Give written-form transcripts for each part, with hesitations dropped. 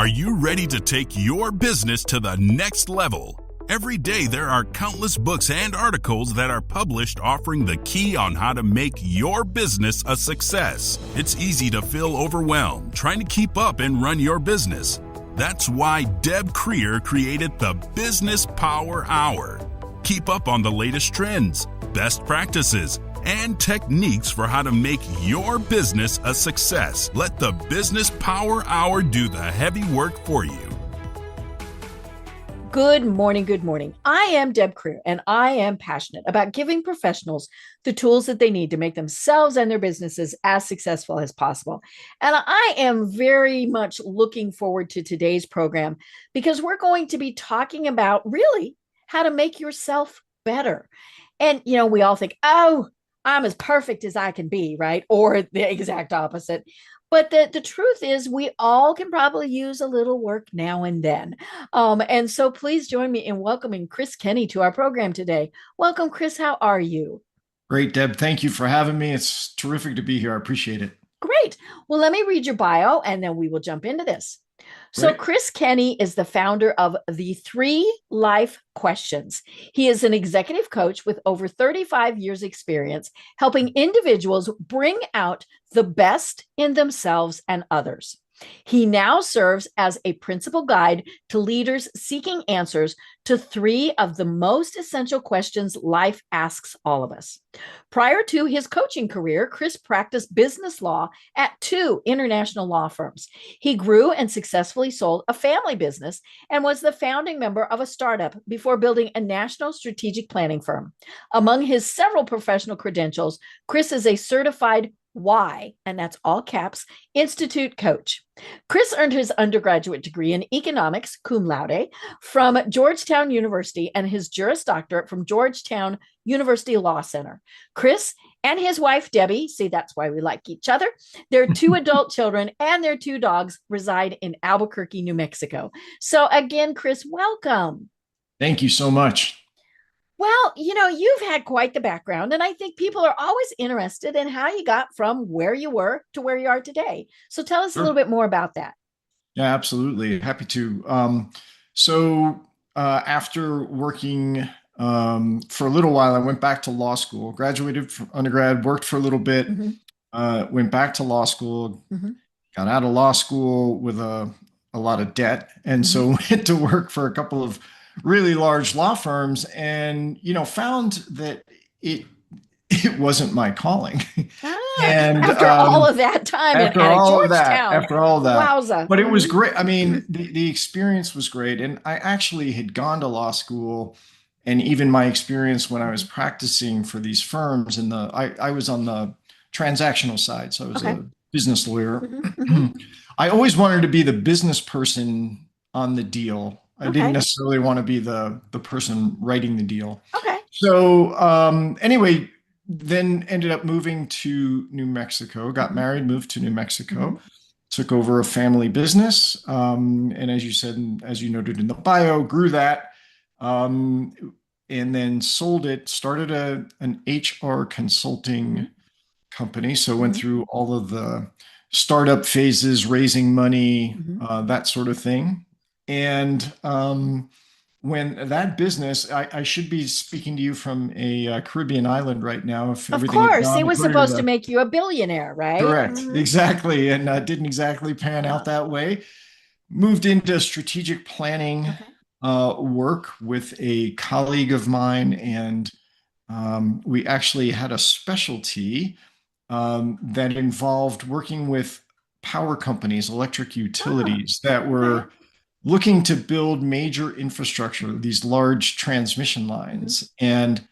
Are you ready to take your business to the next level? Every day there are countless books and articles that are published offering the key on how to make your business a success. It's easy to feel overwhelmed trying to keep up and run your business. That's why Deb Creer created the Business Power Hour. Keep up on the latest trends, best practices, and techniques for how to make your business a success. Let the Business Power Hour do the heavy work for you. Good morning. Good morning. I am Deb Creer, and I am passionate about giving professionals the tools that they need to make themselves and their businesses as successful as possible. And I am very much looking forward to today's program because we're going to be talking about really how to make yourself better. And, we all think, oh, I'm as perfect as I can be, right? Or the exact opposite. But the truth is we all can probably use a little work now and then. And so please join me in welcoming Chris Kenny to our program today. Welcome, Chris. How are you? Great, Deb. Thank you for having me. It's terrific to be here. I appreciate it. Great. Well, let me read your bio and then we will jump into this. So Great. Chris Kenny is the founder of the 3 Life Questions. He is an executive coach with over 35 years experience helping individuals bring out the best in themselves and others. He now serves as a principal guide to leaders seeking answers to 3 of the most essential questions life asks all of us. Prior to his coaching career, Chris practiced business law at 2 international law firms. He grew and successfully sold a family business and was the founding member of a startup before building a national strategic planning firm. Among his several professional credentials, Chris is a certified Y, and that's all caps, Institute coach. Chris earned his undergraduate degree in economics, cum laude, from Georgetown University and his Juris Doctor from Georgetown University Law Center. Chris and his wife, Debbie, see, that's why we like each other. Their 2 adult children and their 2 dogs reside in Albuquerque, New Mexico. So again, Chris, welcome. Thank you so much. Well, you've had quite the background, and I think people are always interested in how you got from where you were to where you are today. So tell us a little bit more about that. Yeah, absolutely. Happy to. After working for a little while, I went back to law school, graduated from undergrad, worked for a little bit, went back to law school, got out of law school with a lot of debt. And so went to work for a couple of really large law firms and, found that it wasn't my calling. And after all of that time after all of that, Wowza. But it was great. I mean, the experience was great. And I actually had gone to law school, and even my experience when I was practicing for these firms I was on the transactional side. So I was a business lawyer. I always wanted to be the business person on the deal. I didn't necessarily want to be the person writing the deal. So anyway, then ended up moving to New Mexico, got married, moved to New Mexico, took over a family business. And as you said, and as you noted in the bio, grew that and then sold it, started an HR consulting company. So went through all of the startup phases, raising money, that sort of thing. And when that business, I should be speaking to you from a Caribbean island right now. If of course, it was supposed to make you a billionaire, right? Correct, exactly. And didn't exactly pan out that way. Moved into strategic planning work with a colleague of mine. And we actually had a specialty that involved working with power companies, electric utilities that were looking to build major infrastructure, these large transmission lines. And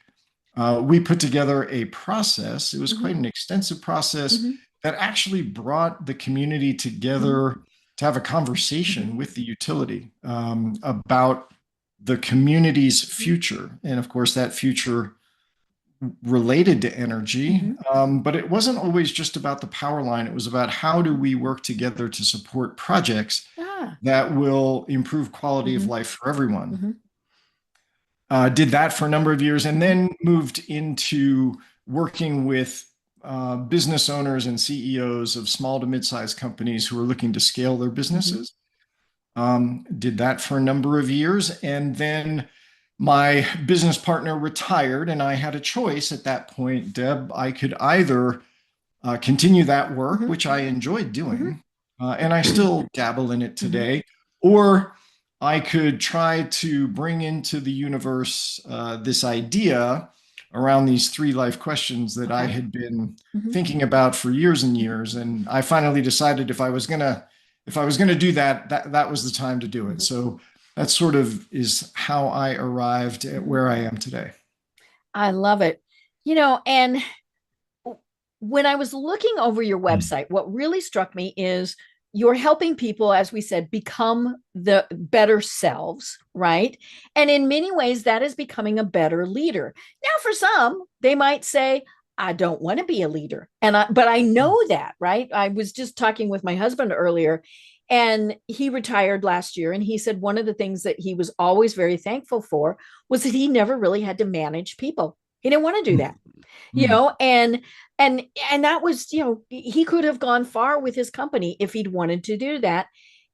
we put together a process. It was quite an extensive process that actually brought the community together to have a conversation with the utility about the community's future. And of course, that future related to energy, but it wasn't always just about the power line. It was about how do we work together to support projects that will improve quality of life for everyone. Did that for a number of years and then moved into working with business owners and CEOs of small to mid-sized companies who are looking to scale their businesses. Did that for a number of years. And then my business partner retired, and I had a choice at that point, Deb. I could either continue that work, which I enjoyed doing, and I still dabble in it today, or I could try to bring into the universe this idea around these three life questions that I had been thinking about for years and years. And I finally decided if I was gonna do that, that was the time to do it. So that sort of is how I arrived at where I am today. I love it. And when I was looking over your website, what really struck me is you're helping people, as we said, become the better selves, right? And in many ways, that is becoming a better leader. Now, for some, they might say, I don't want to be a leader. But I know that, right? I was just talking with my husband earlier, and he retired last year. And he said one of the things that he was always very thankful for was that he never really had to manage people. He didn't want to do that, and that was, he could have gone far with his company if he'd wanted to do that.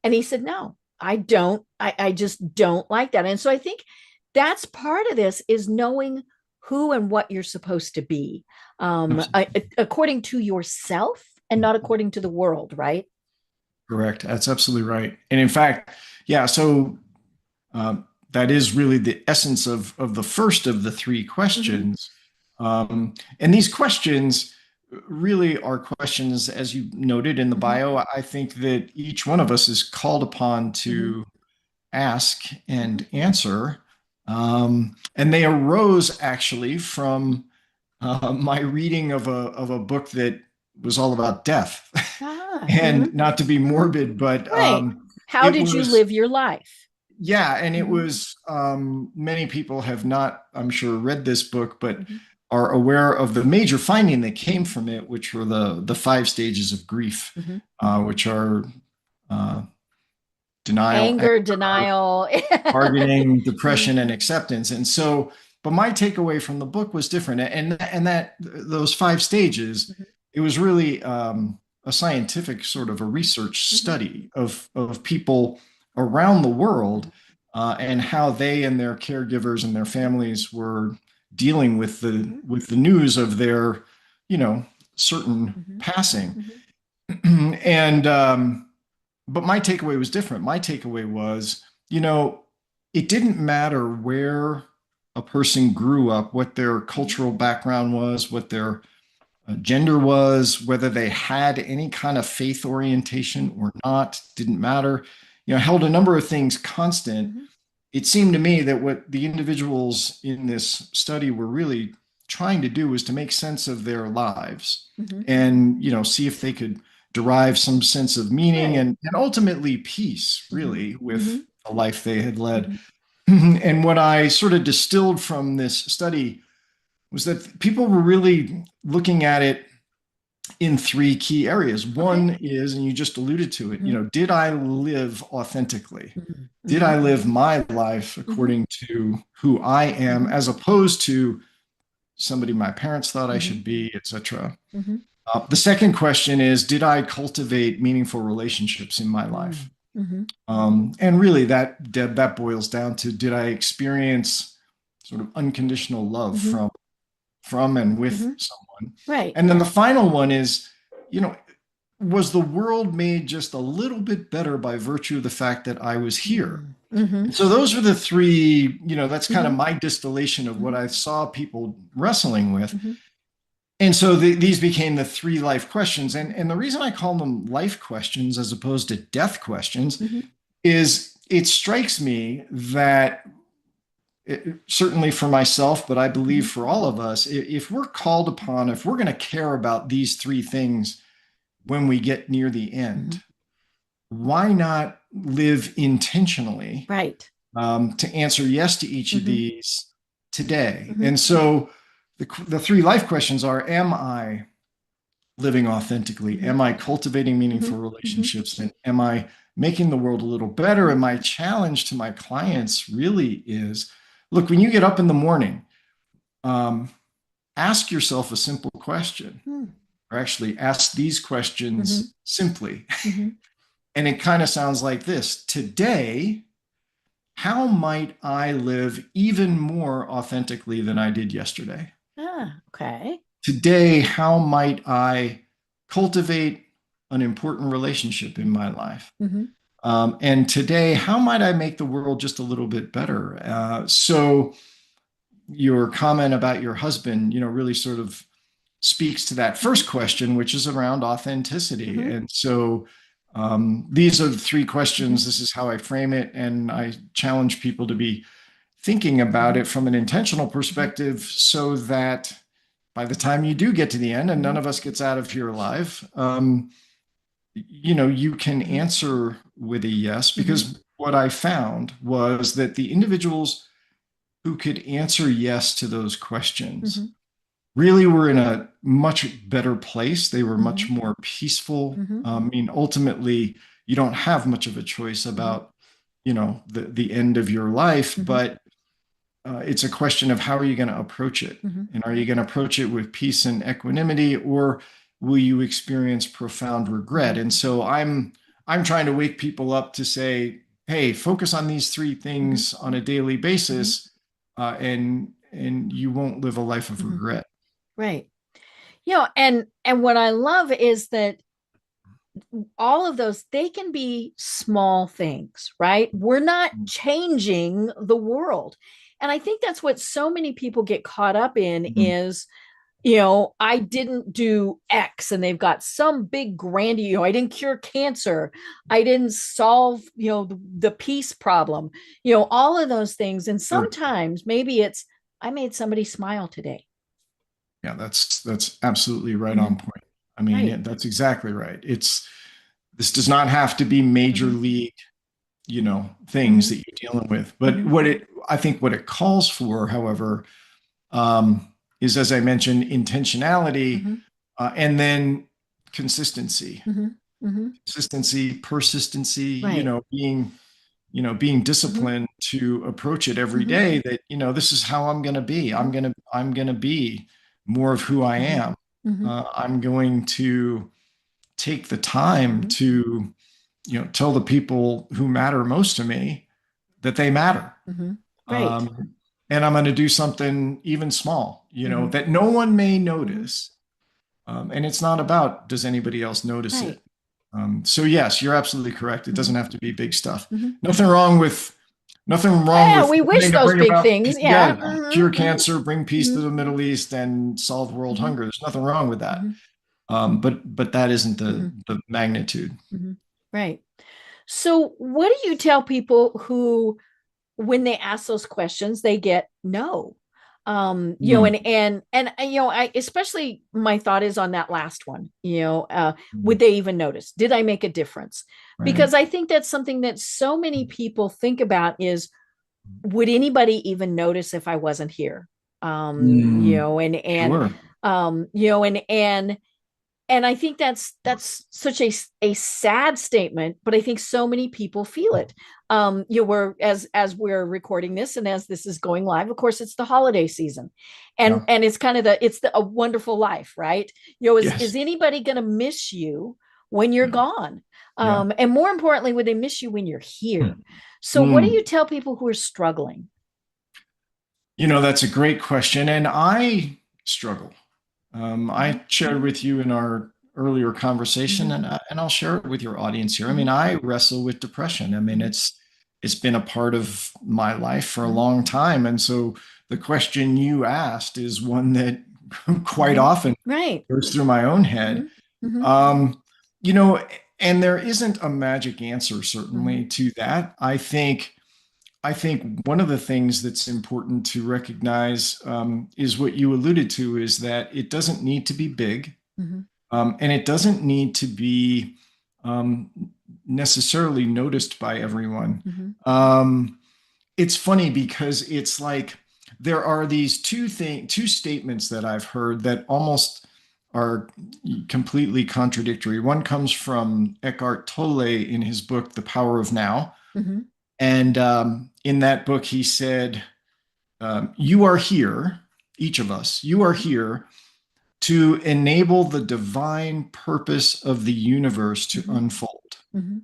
And he said, no, I don't. I just don't like that. And so I think that's part of this, is knowing who and what you're supposed to be, according to yourself and not according to the world, right? Correct. That's absolutely right. And in fact, yeah, so that is really the essence of the first of the three questions. And these questions really are questions, as you noted in the bio. I think that each one of us is called upon to ask and answer. And they arose actually from my reading of a book that was all about death. And not to be morbid, but Right. How did you live your life? yeah, and it was many people have not, I'm sure, read this book, but are aware of the major finding that came from it, which were the five stages of grief, which are denial, Anger, denial, bargaining, depression, and acceptance. And so, but my takeaway from the book was different, and that those five stages, it was really a scientific sort of a research study of people around the world, and how they and their caregivers and their families were dealing with the news of their, certain passing. And but my takeaway was different. My takeaway was, it didn't matter where a person grew up, what their cultural background was, what their gender was, whether they had any kind of faith orientation or not, didn't matter. Held a number of things constant. It seemed to me that what the individuals in this study were really trying to do was to make sense of their lives, and see if they could derive some sense of meaning, and ultimately peace, really, with the life they had led. And what I sort of distilled from this study was that people were really looking at it in three key areas. One is, and you just alluded to it, did I live authentically? Did I live my life according to who I am, as opposed to somebody my parents thought I should be, etc.? The second question is, did I cultivate meaningful relationships in my life? And really, that boils down to, did I experience sort of unconditional love from and with someone? Right. And then the final one is, was the world made just a little bit better by virtue of the fact that I was here? So those are the three, that's kind of my distillation of what I saw people wrestling with. And so these became the three life questions. And the reason I call them life questions as opposed to death questions is, it strikes me that certainly for myself, but I believe for all of us, if we're called upon, if we're going to care about these three things when we get near the end, why not live intentionally, right, to answer yes to each of these today? And so the three life questions are: am I living authentically? Am I cultivating meaningful relationships? And am I making the world a little better? And my challenge to my clients really is, look, when you get up in the morning, ask yourself a simple question, or actually ask these questions simply. And it kind of sounds like this: today, how might I live even more authentically than I did yesterday? Okay. Today, how might I cultivate an important relationship in my life? Mm-hmm. And today, how might I make the world just a little bit better? So your comment about your husband, really sort of speaks to that first question, which is around authenticity. Mm-hmm. And so these are the three Mm-hmm. questions. This is how I frame it. And I challenge people to be thinking about Mm-hmm. it from an intentional perspective so that by the time you do get to the end and none of us gets out of here alive, you can Mm-hmm. answer with a yes, Mm-hmm. because what I found was that the individuals who could answer yes to those questions Mm-hmm. really were in a much better place. They were Mm-hmm. much more peaceful. Mm-hmm. I mean, ultimately, you don't have much of a choice about, the end of your life, Mm-hmm. but it's a question of how are you going to approach it? Mm-hmm. And are you going to approach it with peace and equanimity, or will you experience profound regret? And so I'm trying to wake people up to say, hey, focus on these three Mm-hmm. things on a daily Mm-hmm. basis, and you won't live a life of Mm-hmm. regret. Right. And what I love is that all of those, they can be small things, right? We're not changing the world. And I think that's what so many people get caught up in Mhm. is, I didn't do X and they've got some big grand, I didn't cure cancer. I didn't solve, the peace problem, all of those things. And Sure. sometimes maybe it's, I made somebody smile today. Yeah, that's absolutely right Mm-hmm. on point. I mean, Right. that's exactly right. This does not have to be major Mm-hmm. league, things Mm-hmm. that you're dealing with. But Mm-hmm. I think what it calls for, however, is, as I mentioned, intentionality, Mm-hmm. and then consistency, Mm-hmm. Mm-hmm. persistency, Right. being Mm-hmm. disciplined to approach it every Mm-hmm. day, that, this is how I'm going to be. Mm-hmm. I'm going to be more of who I Mm-hmm. am. Mm-hmm. I'm going to take the time Mm-hmm. to, tell the people who matter most to me that they matter. Mm-hmm. Right. Um, and I'm going to do something even small, Mm-hmm. that no one may Mm-hmm. notice. And it's not about, does anybody else notice Right. it? So yes, you're absolutely correct. It Mm-hmm. doesn't have to be big stuff. Mm-hmm. Nothing wrong with Yeah, we wish wanting to those bring big about, things. Yeah. yeah, cure Mm-hmm. cancer, bring peace Mm-hmm. to the Middle East, and solve world Mm-hmm. hunger. There's nothing wrong with that. Mm-hmm. But that isn't Mm-hmm. the magnitude. Mm-hmm. Right. So, what do you tell people who, when they ask those questions, they get no? Hmm. I especially my thought is on that last one. Would they even notice? Did I make a difference? Right. Because I think that's something that so many people think about is, would anybody even notice if I wasn't here? Hmm. Sure. You know, and I think that's such a sad statement, but I think so many people feel it. We're as we're recording this and as this is going live, of course, it's the holiday season, and Yeah. it's kind of a wonderful life, right? Is Yes. anybody going to miss you when you're Yeah. gone? Yeah. And more importantly, would they miss you when you're here? So, what do Mm. you tell people who are struggling? That's a great question. And I struggle. Mm-hmm. I shared with you in our earlier conversation, Mm-hmm. and I'll share it with your audience here. I Mm-hmm. mean, I wrestle with depression. I mean, Mm-hmm. it's been a part of my life for a Mm-hmm. long time. And so the question you asked is one that quite Mm-hmm. often Right. goes through my own Mm-hmm. head. Mm-hmm. Um, you know, and there isn't a magic answer, Mm-hmm. certainly, to that. I think one of the things that's important to recognize, is what you alluded to, is that it doesn't need to be big, Mm-hmm. and it doesn't need to be um, necessarily noticed by everyone. Mm-hmm. It's funny because it's like there are these two statements that I've heard that almost are completely contradictory. One comes from Eckhart Tolle in his book, The Power of Now. Mm-hmm. And in that book, he said, you are here, each of us, you are here to enable the divine purpose of the universe to Mm-hmm. unfold. Mm-hmm.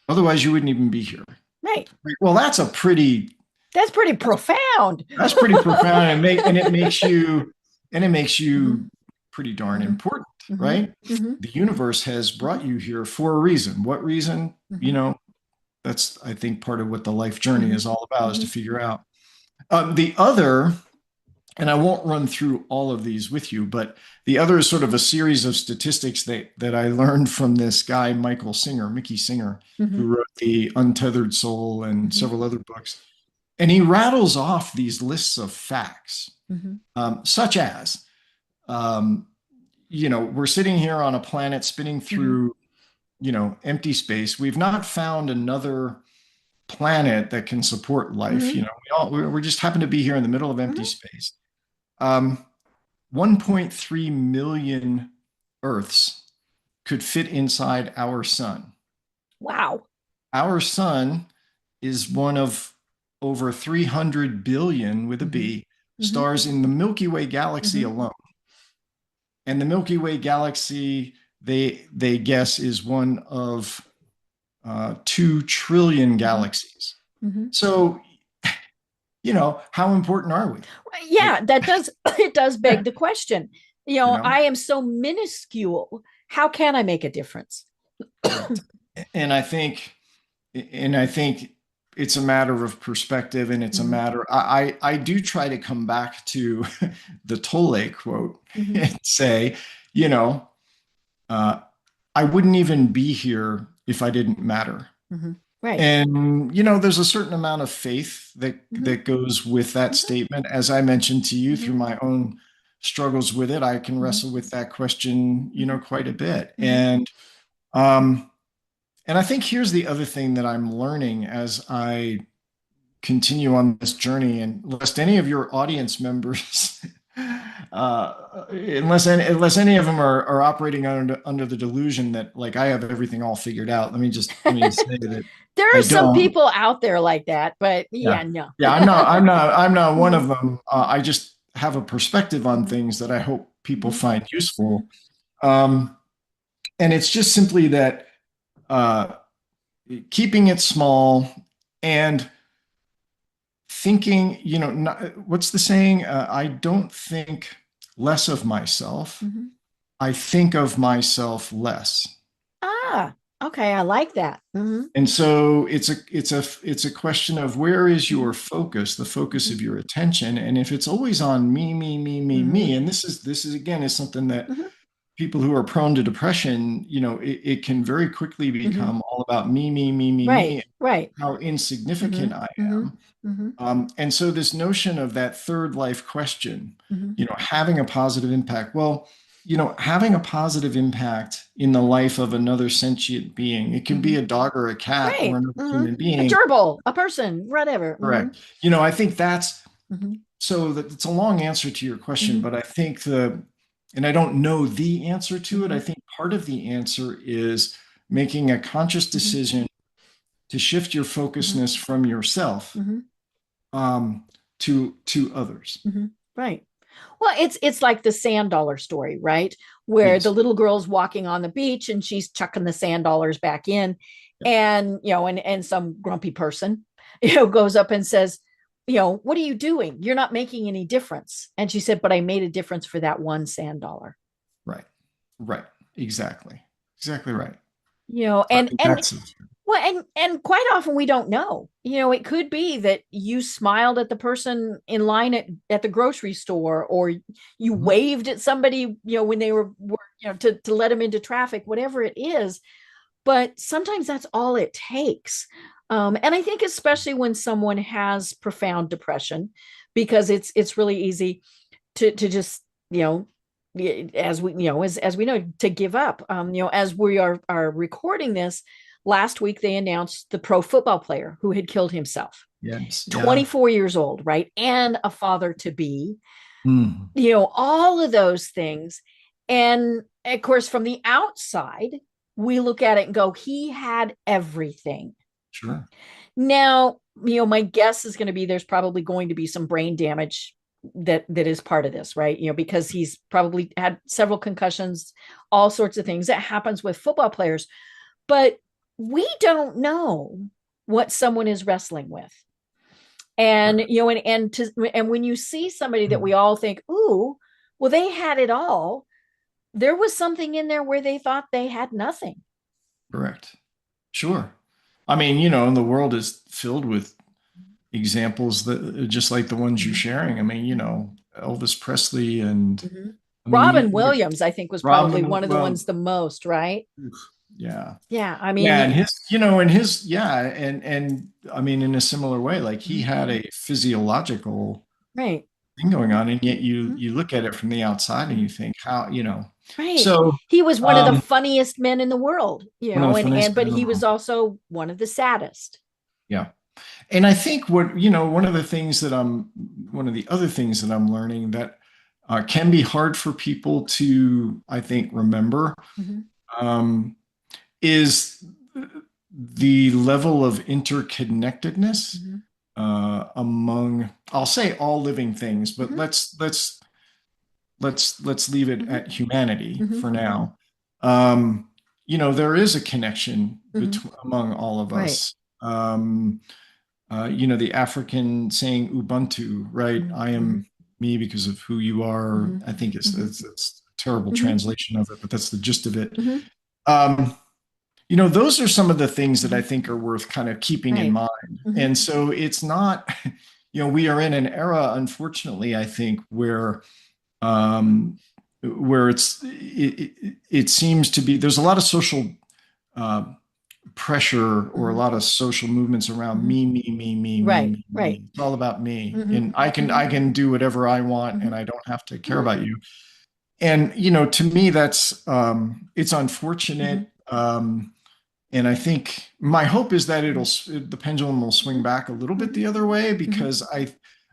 Otherwise, you wouldn't even be here. Right. Well, That's pretty profound. that's pretty profound, and it makes Mhm. you pretty darn Mhm. important, Mhm. right? Mhm. The universe has brought you here for a reason. What reason? Mhm. That's, I think, part of what the life journey Mhm. is all about, is to Mhm. figure out. The other, and I won't run through all of these with you, but the other is sort of a series of statistics that I learned from this guy, Mickey Singer, Mhm. who wrote The Untethered Soul and Mhm. several other books. And he rattles off these lists of facts, Mhm. such as, um, we're sitting here on a planet spinning Mhm. through, empty space. We've not found another planet that can support life. Mhm. We just happen to be here in the middle of empty Mhm. space. Um, 1.3 million Earths could fit inside our sun. Wow. Our sun is one of over 300 billion, with a Mhm. B, Mhm. stars in the Milky Way galaxy Mhm. alone. And the Milky Way galaxy, they guess, is one of 2 trillion Mhm. galaxies. Mhm. So, how important are we? Like, Yeah, that does it does beg the question. you know, I am so minuscule. How can I make a difference? right. And I think, and I think it's a matter of perspective, and it's a Mhm. matter. I do try to come back to the Tolle quote Mhm. and say, you know, uh, I wouldn't even be here if I didn't matter. Mhm. Right. And there's a certain amount of faith that Mhm. that goes with that Mhm. statement. As I mentioned to you, through Mhm. my own struggles with it, I can Mhm. wrestle with that question, Mhm. quite a bit. Mhm. Um, and I think here's the other thing that I'm learning as I continue on this journey, and lest any of your audience members, unless any of them are operating under the delusion that, like, I have everything all figured out. Let me just say that There I are some don't. people out there like that, but Yeah. yeah, no. Yeah, I'm not one Mhm. of them. I just have a perspective on Mhm. things that I hope people Mhm. find useful. Mhm. Um, and it's just simply that, uh, keeping it small, and thinking, what's the saying? I don't think less of myself. Mhm. I think of myself less. Ah, okay, I like that. Mhm. And so it's a question of, where is your Mhm. focus, the focus Mhm. of your attention. And if it's always on me, me, me, me, Mhm. me, and this is again, is something that Mhm. people who are prone to depression, it can very quickly Mhm. become all about me, me, me, me, Right, me, right. how insignificant Mhm. I Mhm. am. Mhm. And so this notion of that third life question, Mhm. having a positive impact. Well, having a positive impact in the life of another sentient being, it can be Mhm. a dog or a cat or Right. another Mhm. human A being. gerbil, a person, whatever. Mhm. Correct. I think that's, Mhm. so that it's a long answer to your question, Mhm. but I think and I don't know the answer to it. I Mhm. think part of the answer is making a conscious Mhm. decision to shift your Mhm. focusness from yourself, Mhm. um, to others. Mhm. Right. Well, it's like the sand dollar story, right? Where the Yes. little girl's walking on the beach and she's chucking the sand dollars back in, Yeah. and and some grumpy person, goes up and says, what are you doing? You're not making any difference. And she said, but I made a difference for that one sand dollar. Right. Right. Exactly. Exactly right. So I And think that's well, and quite often we don't know. It could be that you smiled at the person in line at the grocery store, or you Mhm. waved at somebody, when they were to let them into traffic, whatever it is. But sometimes that's all it takes. And I think especially when someone has profound depression, because it's really easy to just as we as we know, to give up. As we are recording this, last week they announced the pro football player who had killed himself, yes. Yeah. 24 years old, right, and a father to be, Mhm. all of those things. And of course, from the outside, we look at it and go, he had everything. Sure. Now, my guess is going to be there's probably going to be some brain damage that is part of this, right? Because he's probably had several concussions, all sorts of things that happens with football players. But we don't know what someone is wrestling with. And, and when you see somebody that we all think, ooh, well, they had it all, there was something in there where they thought they had nothing. Correct. Sure. I mean, and the world is filled with examples that just like the ones you're sharing. I mean, Elvis Presley and Mm-hmm. I mean, Robin Williams, I think, was probably Robin, one of the well, ones the most, right? yeah. Yeah. I Yeah, mean, yeah, and I mean, in a similar way, like he had a physiological right. thing going on, and yet Mhm. you look at it from the outside and you think, how, Right. so He was one of the um, funniest men in the world, one of the funniest but men in the he was world. also one of the saddest. Yeah. And I think one of the other things that I'm learning that can be hard for people to, I think, remember Mm-hmm. um, is the level of interconnectedness Mm-hmm. among, I'll say all living things, but Mm-hmm. let's leave it Mm-hmm. at humanity Mm-hmm. for now. Um, there is a connection Mm-hmm. between among all of Right. us. The African saying Ubuntu, right? I Mm-hmm. am me because of who you are. Mm-hmm. I think Mm-hmm. it's a terrible Mm-hmm. translation of it, but that's the gist of it. Mm-hmm. Um, those are some of the things that I Mm-hmm. think are worth kind of keeping in Right. mind. Mm-hmm. And so it's not, we are in an era, unfortunately, I think, um, where it seems to be there's a lot of social uh, pressure or a Mm-hmm. lot of social movements around Mm-hmm. me, me, me, me, me, Right. me, Right. me. It's all about me, Mm-hmm. and I can do whatever I want, Mm-hmm. and I don't have to care Mm-hmm. about you. And to me, that's it's Mm-hmm. unfortunate. And I think my hope is that the pendulum will swing back a little bit Mm-hmm. the other way, Mm-hmm. because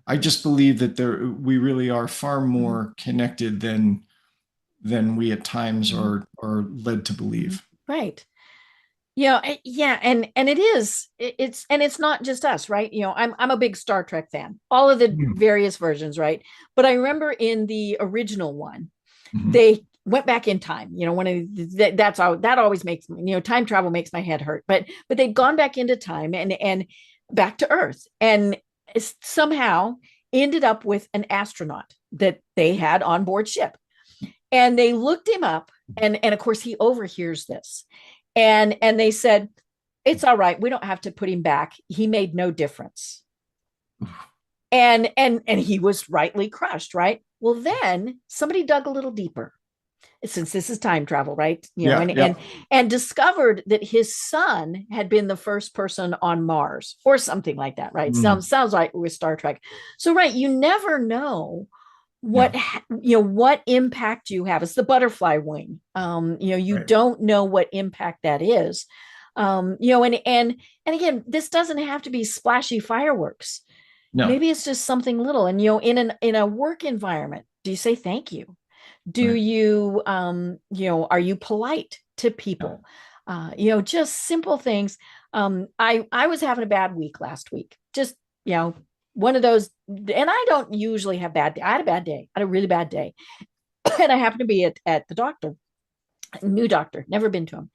I just believe that we really are far Mm-hmm. more connected than we at times Mm-hmm. are led to Mm-hmm. believe. Right. Yeah, and it is. It's not just us, right? I'm a big Star Trek fan, all of the Mm-hmm. various versions, right? But I remember in the original one, Mm-hmm. they went back in time. One of that's all that always makes me, time travel makes my head hurt. But they'd gone back into time and back to Earth, and somehow ended up with an astronaut that they had on board ship, and they looked him up, and of course he overhears this, and they said, it's all right, we don't have to put him back, he made no difference. And he was rightly crushed, right? Well, then somebody dug a little deeper, since this is time travel, right? Yeah, yeah. And discovered that his son had been the first person on Mars or something like that, right? Mm, Sounds like with Star Trek. So, right, you never know yeah, what impact you have. It's the butterfly wing. You right. don't know what impact that is. And again, this doesn't have to be splashy fireworks. No, Maybe it's just something little. And in a work environment, do you say thank you? Do right. you are you polite to Yeah. people? Just simple things. I was having a bad week last week, just one of those, and I don't usually have bad day. I had a bad day. I had a really bad day. And I happened to be at the doctor, new doctor, never been to him.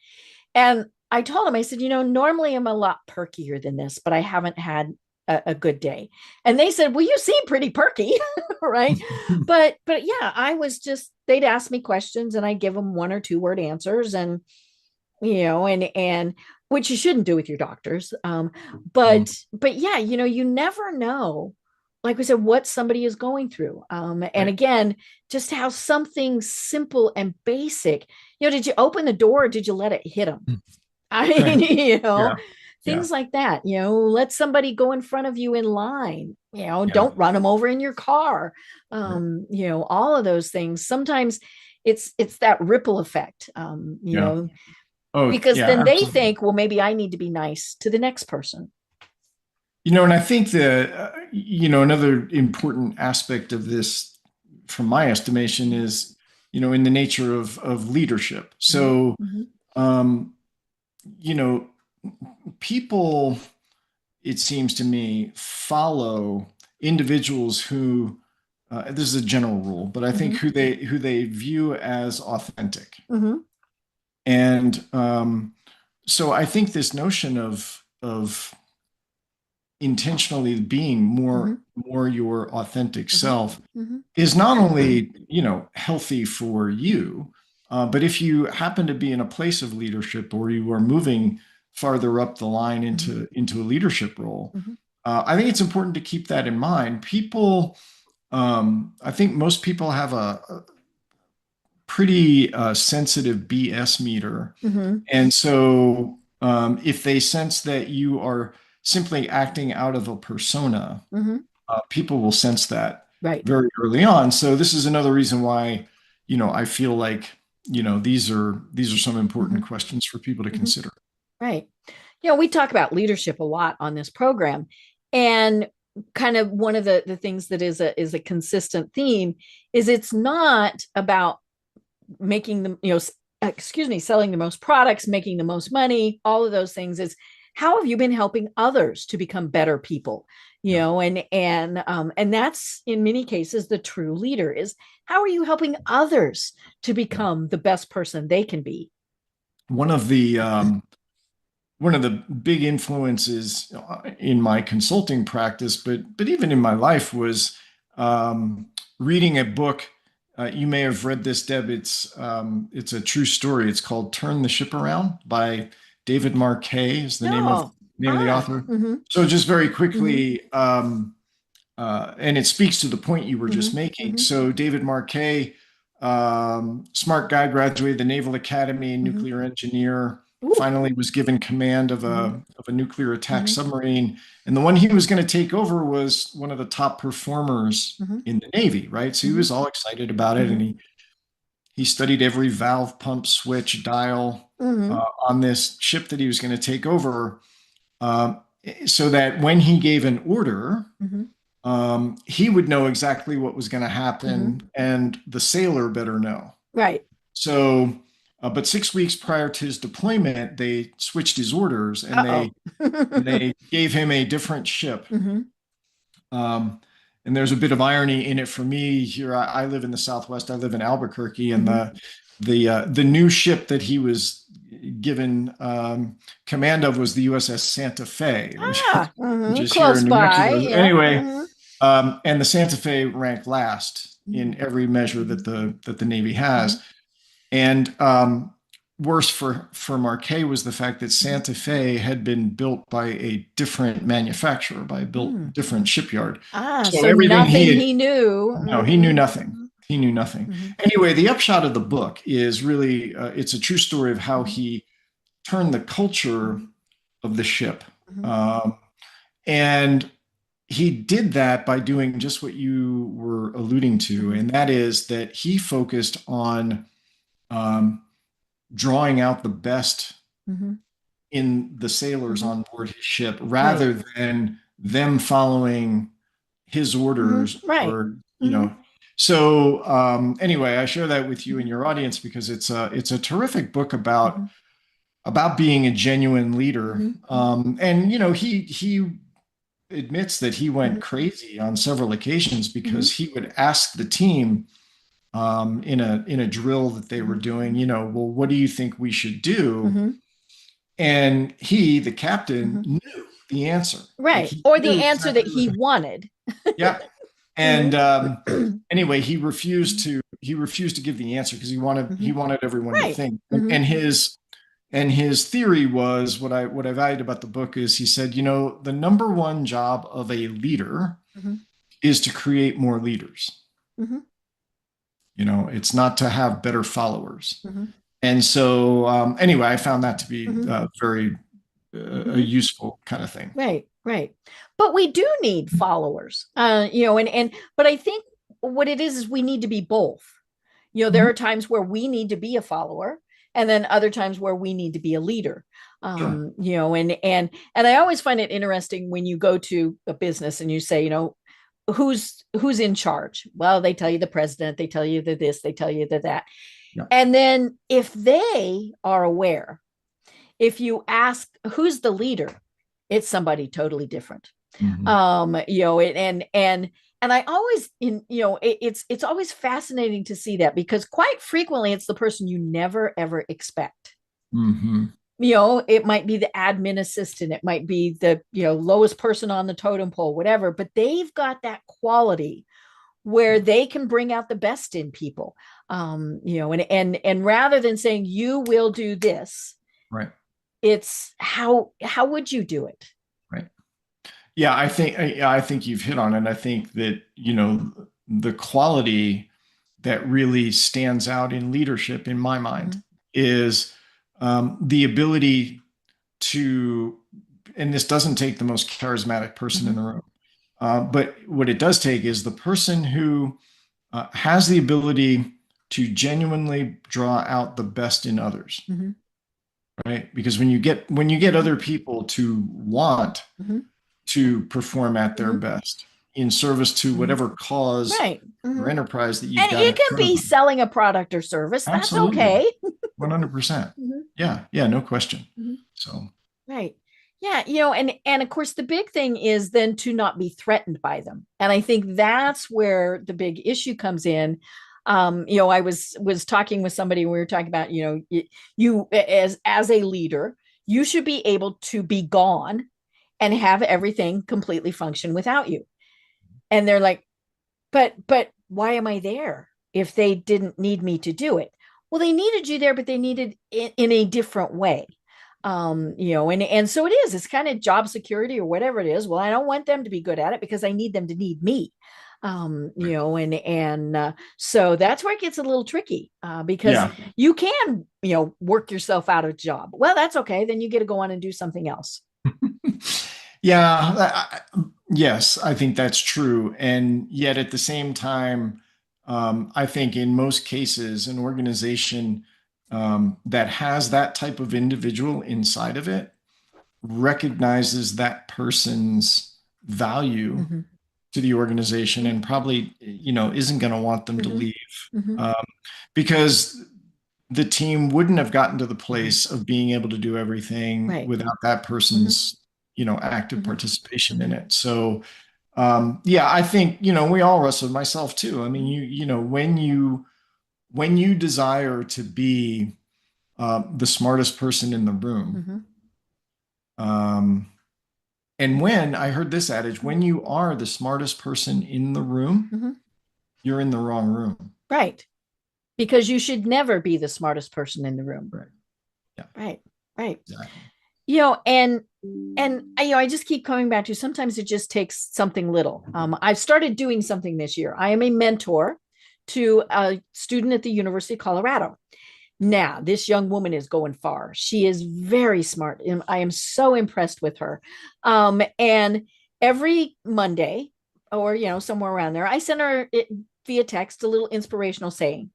And I told him, I said, normally I'm a lot perkier than this, but I haven't had a good day. And they said, well, you seem pretty perky, right? But yeah, I was just, they'd ask me questions and I give them 1 or 2 word answers, and and which you shouldn't do with your doctors. Mm, But yeah, you never know, like we said, what somebody is going through. And right. again, just how something simple and basic, did you open the door or did you let it hit them? I mean, Yeah, yeah, things like that. Let somebody go in front of you in line. yeah. Don't run them over in your car. Right. All of those things. Sometimes it's that ripple effect. Yeah. Oh, Because yeah, then they absolutely. think, well, maybe I need to be nice to the next person. And I think that, another important aspect of this, from my estimation, is, in the nature of leadership. So, Mm-hmm. um, you know, people, it seems to me, follow individuals who, this is a general rule, but I think Mm-hmm. who they view as authentic. Mm-hmm. And, So I think this notion of intentionally being more your authentic self is not only, healthy for you, but if you happen to be in a place of leadership or you are moving farther up the line into a leadership role, I think it's important to keep that in mind. I think most people have a pretty sensitive BS meter. And so if they sense that you are simply acting out of a persona, people will sense that Right. very early on. So this is another reason why, I feel like, these are some important questions for people to consider. Right. We talk about leadership a lot on this program. And kind of one of the things that is a consistent theme is it's not about making them, selling the most products, making the most money, all of those things. Is how have you been helping others to become better people? And that's in many cases the true leader is how are you helping others to become the best person they can be? One of the one of the big influences in my consulting practice, but even in my life, was reading a book. You may have read this, Deb. It's a true story. It's called "Turn the Ship Around" by David Marquet. Is the name of the author. So just very quickly, and it speaks to the point you were just making. So David Marquet, smart guy, graduated the Naval Academy, nuclear engineer. Finally was given command of a nuclear attack submarine. And the one he was going to take over was one of the top performers in the Navy, right? So he was all excited about it. And he studied every valve, pump, switch, dial on this ship that he was going to take over, so that when he gave an order, he would know exactly what was going to happen, and the sailor better know. Right. So but 6 weeks prior to his deployment, they switched his orders and they gave him a different ship. And there's a bit of irony in it for me here. I live in the Southwest. I live in Albuquerque, and the new ship that he was given command of was the USS Santa Fe, which is close here in New by. Mexico. Yeah. Anyway, and the Santa Fe ranked last in every measure that the Navy has. And worse for Marquet was the fact that Santa Fe had been built by a different manufacturer, by a different shipyard. So everything he knew. No, he knew nothing. He knew nothing. Anyway, the upshot of the book is really, it's a true story of how he turned the culture of the ship. And he did that by doing just what you were alluding to, and that is that he focused on drawing out the best in the sailors on board his ship, rather than them following his orders. Or so anyway, I share that with you and your audience because it's a terrific book about being a genuine leader. And he admits that he went crazy on several occasions because he would ask the team in a drill that they were doing, well, what do you think we should do? And he, the captain, knew the answer. Right. Or the answer that he wanted. Yeah. And anyway, he refused to give the answer because he wanted everyone to think. And his theory was, what I valued about the book is, he said, the number one job of a leader is to create more leaders. It's not to have better followers. And so anyway, I found that to be very a useful kind of thing. Right. But we do need followers, but I think what it is we need to be both. There are times where we need to be a follower, and then other times where we need to be a leader. Sure. And I always find it interesting when you go to a business and you say, who's in charge? Well, they tell you the president, they tell you the this, they tell you the that. Yeah. And then if they are aware, if you ask who's the leader, it's somebody totally different. And I always, it's always fascinating to see that, because quite frequently it's the person you never ever expect. It might be the admin assistant, it might be the, lowest person on the totem pole, whatever, but they've got that quality where they can bring out the best in people. And rather than saying you will do this, Right. it's how would you do it? Right. Yeah, I think you've hit on it. I think that, the quality that really stands out in leadership, in my mind, is the ability to, and this doesn't take the most charismatic person in the room, but what it does take is the person who has the ability to genuinely draw out the best in others, right? Because when you get other people to want to perform at their best in service to whatever cause Right. or enterprise that you've And got it in can front of be them. selling a product or service. That's Absolutely. okay. 100%. Yeah. Yeah. No question. So, Right. Yeah, and of course the big thing is then to not be threatened by them. And I think that's where the big issue comes in. I was talking with somebody, we were talking about, you as a leader, you should be able to be gone and have everything completely function without you. And they're like, but why am I there if they didn't need me to do it? Well, they needed you there, but they needed it in a different way. And so it's kind of job security or whatever it is. Well, I don't want them to be good at it because I need them to need me. So that's where it gets a little tricky, because yeah. you can, work yourself out of a job. Well, that's okay. Then you get to go on and do something else. Yeah. Yes, I think that's true. And yet at the same time, I think in most cases, an organization that has that type of individual inside of it recognizes that person's value to the organization and probably, isn't going to want them to leave, um, because the team wouldn't have gotten to the place of being able to do everything Right. without that person's, active participation in it. So, I think, we all wrestle, myself too. I mean, when you desire to be the smartest person in the room, and when I heard this adage, when you are the smartest person in the room, you're in the wrong room. Right. Because you should never be the smartest person in the room. Right. Yeah. Right. Right. Exactly. And I just keep coming back to, sometimes it just takes something little. I've started doing something this year. I am a mentor to a student at the University of Colorado. Now, this young woman is going far. She is very smart, and I am so impressed with her. And every Monday, or somewhere around there, I send her via text a little inspirational saying.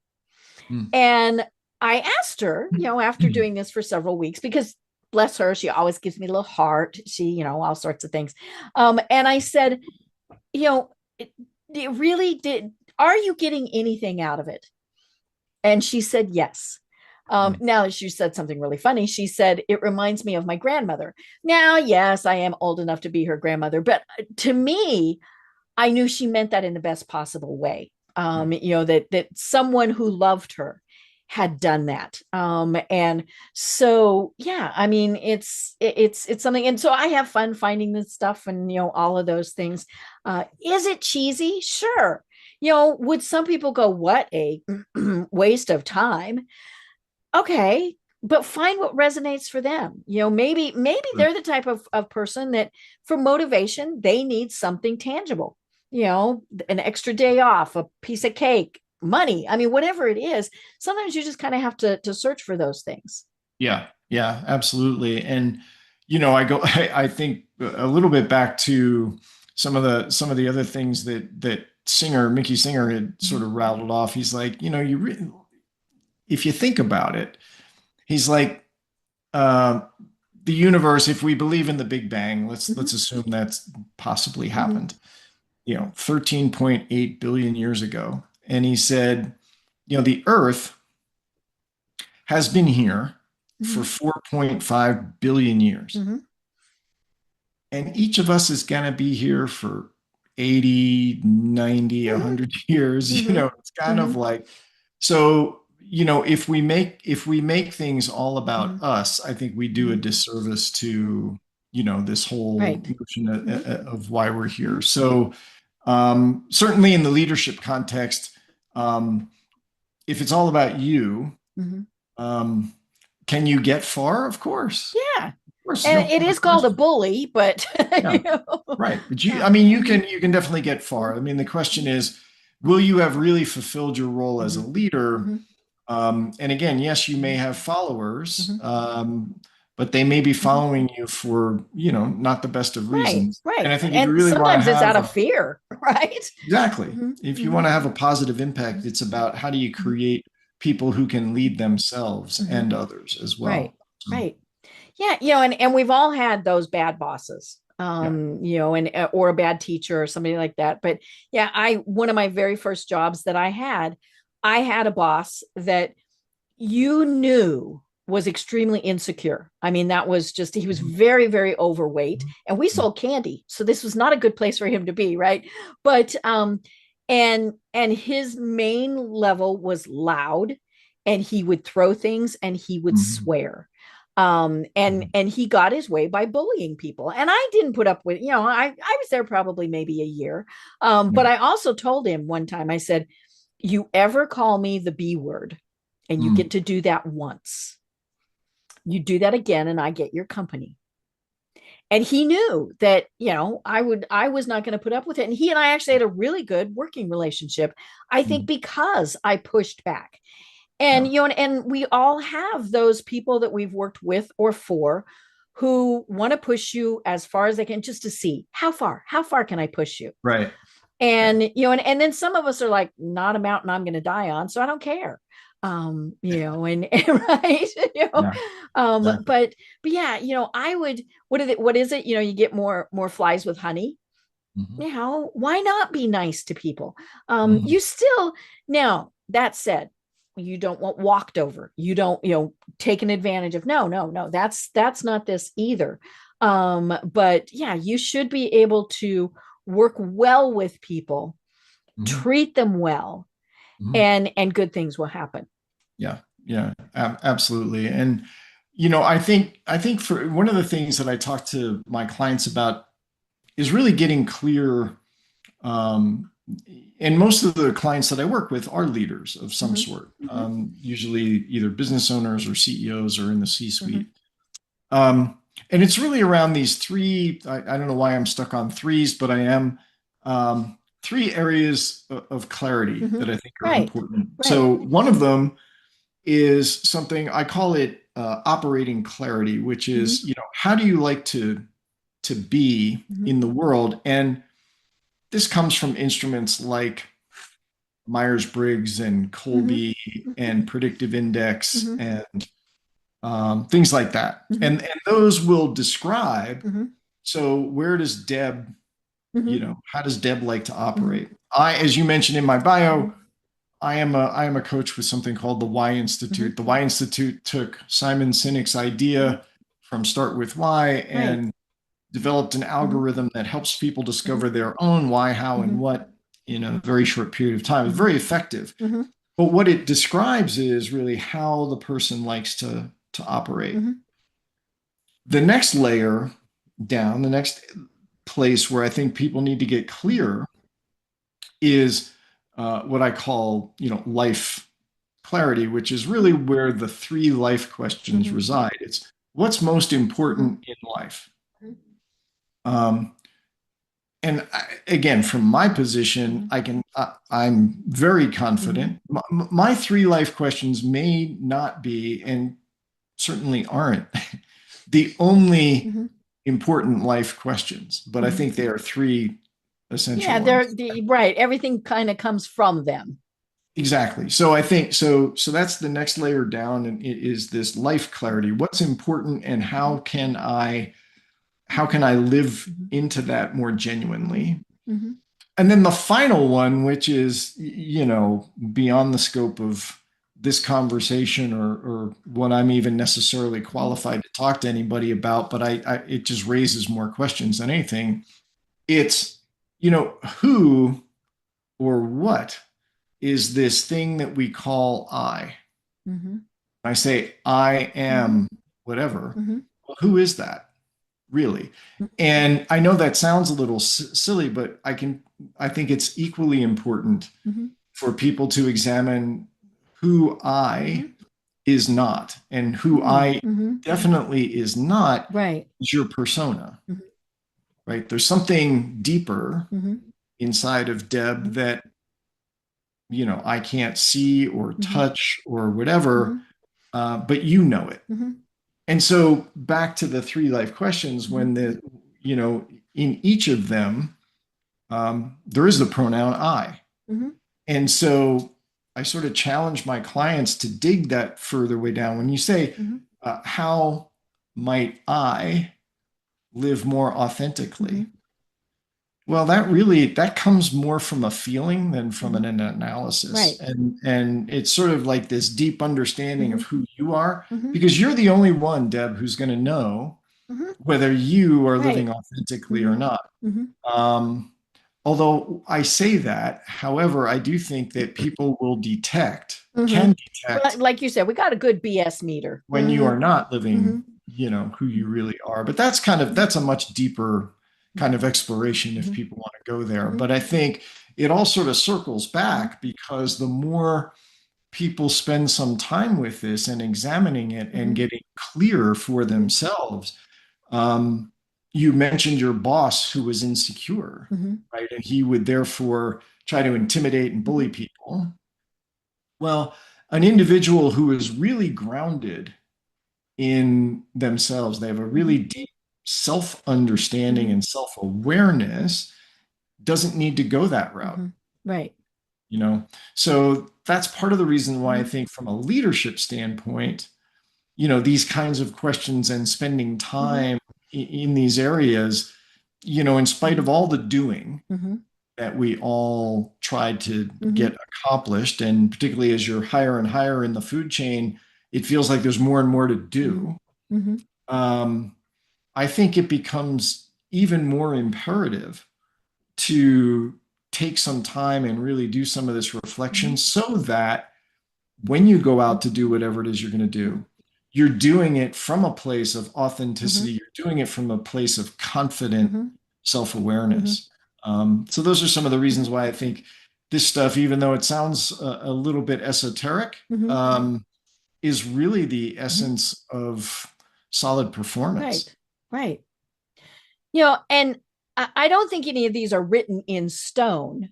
And I asked her, after doing this for several weeks, because bless her, she always gives me a little heart. She, all sorts of things. And I said, it really did. Are you getting anything out of it? And she said, yes. Now she said something really funny. She said, it reminds me of my grandmother. Now, yes, I am old enough to be her grandmother, but to me, I knew she meant that in the best possible way. That someone who loved her had done that. And so, yeah, I mean, it's something. And so I have fun finding this stuff and, all of those things. Is it cheesy? Sure. Would some people go, what a waste of time? Okay, but find what resonates for them. Maybe they're the type of person that for motivation, they need something tangible, an extra day off, a piece of cake, money. I mean, whatever it is, sometimes you just kind of have to search for those things. Yeah, yeah, absolutely. And I think a little bit back to some of the other things that Mickey Singer had sort of rattled off. He's like, if you think about it, he's like, the universe, if we believe in the Big Bang, let's assume that's possibly happened, 13.8 billion years ago. And he said, the Earth has been here for 4.5 billion years. And each of us is going to be here for 80, 90, 100 years. It's kind of like, so if we make things all about us, I think we do a disservice to, this whole Right. notion of why we're here. So certainly in the leadership context, if it's all about you, Mhm. um, can you get far? Of course. Yeah. Of course, And no it is called a question. bully, but Yeah, you know, right. But yeah. you can definitely get far. I mean, the question is, will you have really fulfilled your role as a Mhm. leader? Mhm. And again, yes, you may Mhm. have followers, Mhm. but they may be Mhm. following you for, not the best of Right, reasons. And right. I think if you And really want to sometimes it's out have of fear, right? exactly, Mhm. if you Mhm. want to have a positive impact, it's about how do you Mhm. create people who can lead themselves Mhm. and others as Right, well. So, right. Yeah, and we've all had those bad bosses, yeah. and or a bad teacher or somebody like that. But yeah, I one of my very first jobs that I had a boss that you knew was extremely insecure. I mean, that was just he was Mhm. very, very overweight, Mhm. and we sold candy, so this was not a good place for him to be, right? But and his main level was loud, and he would throw things and he would Mhm. swear. And he got his way by bullying people, and I didn't put up with, I was there probably maybe a year. Yeah. But I also told him one time, I said, you ever call me the B word, and you Mm. get to do that once, you do that again and I get your company. And he knew that, I was not going to put up with it, and he and I actually had a really good working relationship, I think, Mm. because I pushed back. And Yeah. and we all have those people that we've worked with or for, who want to push you as far as they can, just to see how far can I push you. Right. Yeah. And and then some of us are like, not a mountain I'm going to die on, so I don't care. And right. Yeah. Exactly. But yeah, I would, what is it, you get more flies with honey. Mhm. Why not be nice to people? Mhm. You still, now that said, you don't want walked over, you don't, taken advantage of. No, no, no, that's not this either. But yeah, you should be able to work well with people, Mhm. treat them well, Mhm. and good things will happen. Yeah, yeah, absolutely. And I think for one of the things that I talk to my clients about is really getting clear. Um, and most of the clients that I work with are leaders of some Mm-hmm. sort, Mm-hmm. usually either business owners or CEOs or in the Mm-hmm. C-suite. And it's really around these three. I don't know why I'm stuck on threes, but I am. Three areas of clarity Mm-hmm. that I think are Right, important. right. So one of them is something I call it operating clarity, which Mm-hmm. is, how do you like to be Mm-hmm. in the world? And this comes from instruments like Myers-Briggs and Mm-hmm. Colby Mm-hmm. and predictive index Mm-hmm. and things like that. Mm-hmm. And those will describe, Mm-hmm. so where does Deb, Mm-hmm. how does Deb like to Mm-hmm. operate? As you mentioned in my bio, Mm-hmm. I am a coach with something called the Why Mm-hmm. Institute. The Why Institute took Simon Sinek's Mm-hmm. idea from Start with Why Right. and developed an Mm-hmm. algorithm that helps people Mm-hmm. discover their own why, how, and Mm-hmm. what in a very short period of time. It's Mm-hmm. very effective. Mm-hmm. But what it describes is really how the person likes to operate. Mm-hmm. The next layer down, the next place where I think people need to get Mm-hmm. clear is what I call, life clarity, which is really where the three life questions Mm-hmm. reside. It's what's most Mm-hmm. important in life. Um, and again, from my position, Mm-hmm. I'm very Mm-hmm. confident. My three life questions may not be, and certainly aren't, the only Mm-hmm. important life questions, but I Mm-hmm. think they are three essential Yeah, they're ones. right. Everything kind of comes from them. Exactly. So I think so that's the next layer down, and it is this life clarity. What's important and Mm-hmm. how can I live Mm-hmm. into that more Mm-hmm. genuinely? Mm-hmm. And then the final one, which is, beyond the scope of this conversation or what I'm even necessarily Mm-hmm. qualified to talk to anybody about, but it just raises more questions than anything. It's, who or what is this thing that we call I? Mm-hmm. I say, I am whatever. Mm-hmm. Well, who is that really? And I know that sounds a little silly, but I think it's equally important Mm-hmm. for people to examine who I Mm-hmm. is not, and who I Mm-hmm. definitely is not Right. is your persona, Mm-hmm. right? There's something deeper Mm-hmm. inside of Deb that, I can't see or Mm-hmm. touch or whatever, Mm-hmm. but you know it. Mm-hmm. And so back to the three life questions, in each of them, there is the pronoun I. Mm-hmm. And so I sort of challenge my clients to dig that further way down. When you say, Mm-hmm. how might I live more Mm-hmm. authentically? Well, that comes more from a feeling than from Mm-hmm. an analysis. Right. And it's sort of like this deep understanding Mm-hmm. of who you are, Mm-hmm. because you're the only one, Deb, who's going to know Mm-hmm. whether you are living Right. authentically Mm-hmm. or not. Mm-hmm. Um, Although I say that, however, I do think that people Mm-hmm. can Well, detect like you said, we got a good BS meter. when you Mm-hmm. are not Mm-hmm. living, who you really are. But that's a much deeper kind of exploration if Mm-hmm. people want to go there. Mm-hmm. But I think it all sort of circles Mm-hmm. back, because the more people spend some time with this and examining it and Mm-hmm. getting clear for Mm-hmm. themselves. um, you mentioned your boss who was insecure, Mm-hmm. right? And he would therefore try to intimidate and bully Mm-hmm. people. Well, an individual who is really grounded in themselves, they have a really Mm-hmm. deep self understanding Mm-hmm. and self awareness, doesn't need to go that route. Mm-hmm. Right. you know so that's part of the reason why I Mm-hmm. think, from a leadership standpoint, these kinds of questions and spending Mm-hmm. time in these areas, in spite Mm-hmm. of all the doing Mm-hmm. that we all tried to Mm-hmm. get accomplished, and particularly as you're higher and higher in the food chain, it feels like there's more and more to Mm-hmm. do. Mm-hmm. um, I think it becomes even more imperative to take some time and really do some of this reflection, so that when you go out to do whatever it is you're going to do, you're doing it from a place of Mm-hmm. authenticity. You're doing it from a place of confident Mm-hmm. self Mm-hmm. awareness. So, those are some of the Mm-hmm. reasons why I think this stuff, even though it sounds a little bit esoteric, Mm-hmm. is really the Mm-hmm. essence of solid performance. Right. Right. And I don't think any of these are written in stone,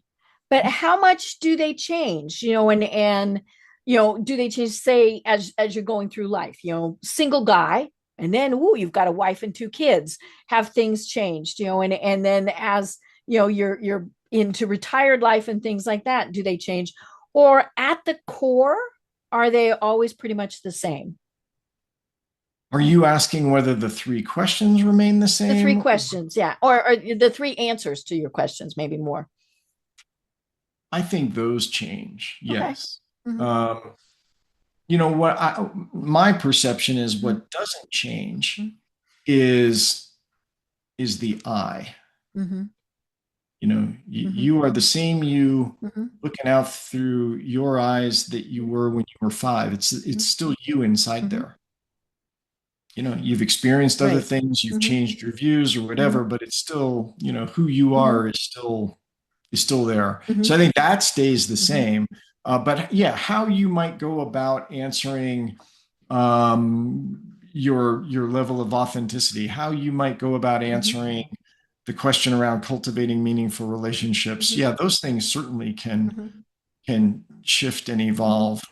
but how much do they change? And do they change, say, as you're going through life, single guy, and then you've got a wife and two kids, have things changed, and then as you're into retired life and things like that, do they change? Or at the core, are they always pretty much the same? Are you asking whether the three questions remain the The three same? questions, yeah, or the three answers to your questions, maybe more. I think those change, Okay. yes. Mm-hmm. Um, my perception is, Mm-hmm. what doesn't change is the I. Mm-hmm. Mm-hmm. You are the same you, Mm-hmm. looking out through your eyes, that you were when you were 5. It's still you inside Mm-hmm. there. You've experienced other Right. things, you've Mm-hmm. changed your views or Mm-hmm. whatever, but it's still, who you Mm-hmm. are is still there. Mm-hmm. So I think that stays the Mm-hmm. same. But yeah, how you might go about answering your level of authenticity, how you might go about Mm-hmm. answering the question around cultivating meaningful relationships. Mm-hmm. Yeah, those things certainly Mm-hmm. can shift and Mm-hmm. evolve